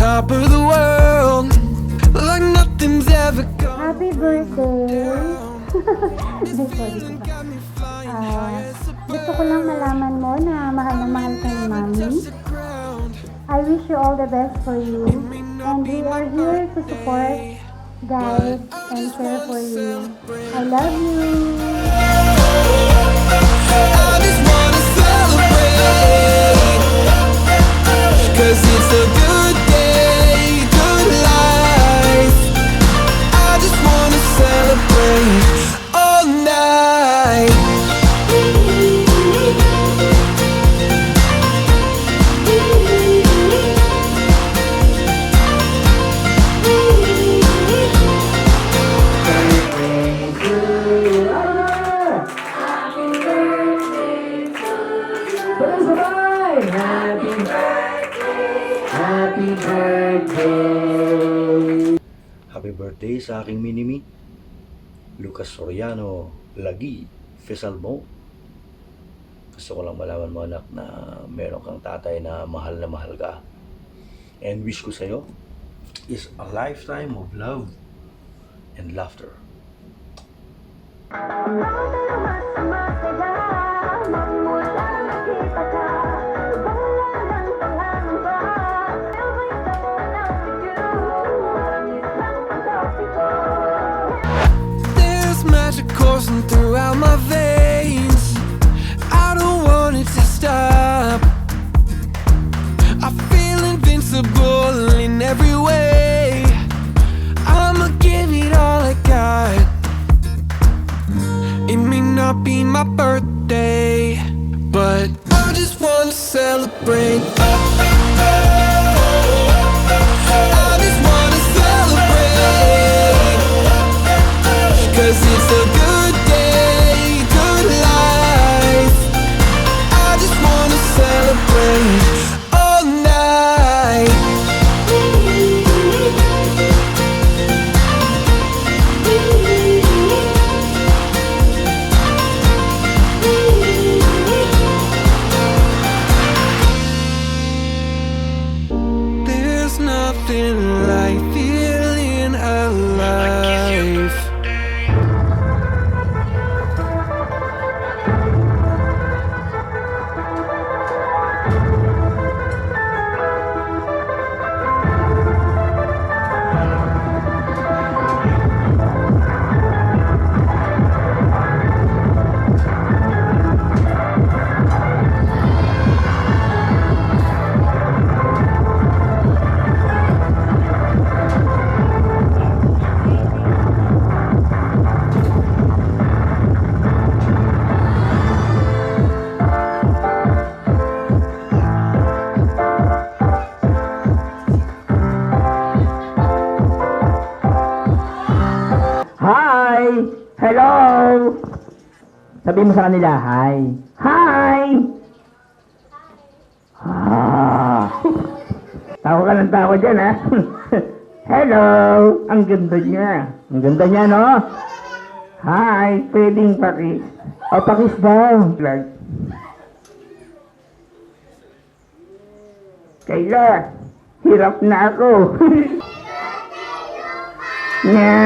top of the world, like nothing's ever gone. Happy birthday! Hindi, sorry ko ba? Gusto ko lang malaman mo na mahal na mahal ka ni Mami. I wish you all the best for you. And we are here to support, guide, and care for you. I love you! I just wanna celebrate, 'cause it's a good day, good life. I just wanna celebrate all night. Happy birthday sa aking minimi, Lucas Soriano Lagi Fesalmo. Gusto ko lang malaman mo, anak, na meron kang tatay na mahal ka. And wish ko sa'yo is a lifetime of love and laughter. There's magic coursing throughout my veins. I don't want it to stop. I feel invincible in every way. I'ma give it all I got. It may not be my birthday, but I just wanna celebrate. I just wanna celebrate, 'cause it's a good day, good life. I just wanna celebrate all night. There's nothing like feeling alive. Hi! Hello! Sabi mo sa kanila, hi. Hi! Ah. Tawa ka ng tawa dyan, ha? Hello! Ang ganda niya. Ang ganda niya, no? Hi! Pwedeng pakis. O, pakis daw. Like. Kayla, hirap na ako. Nya!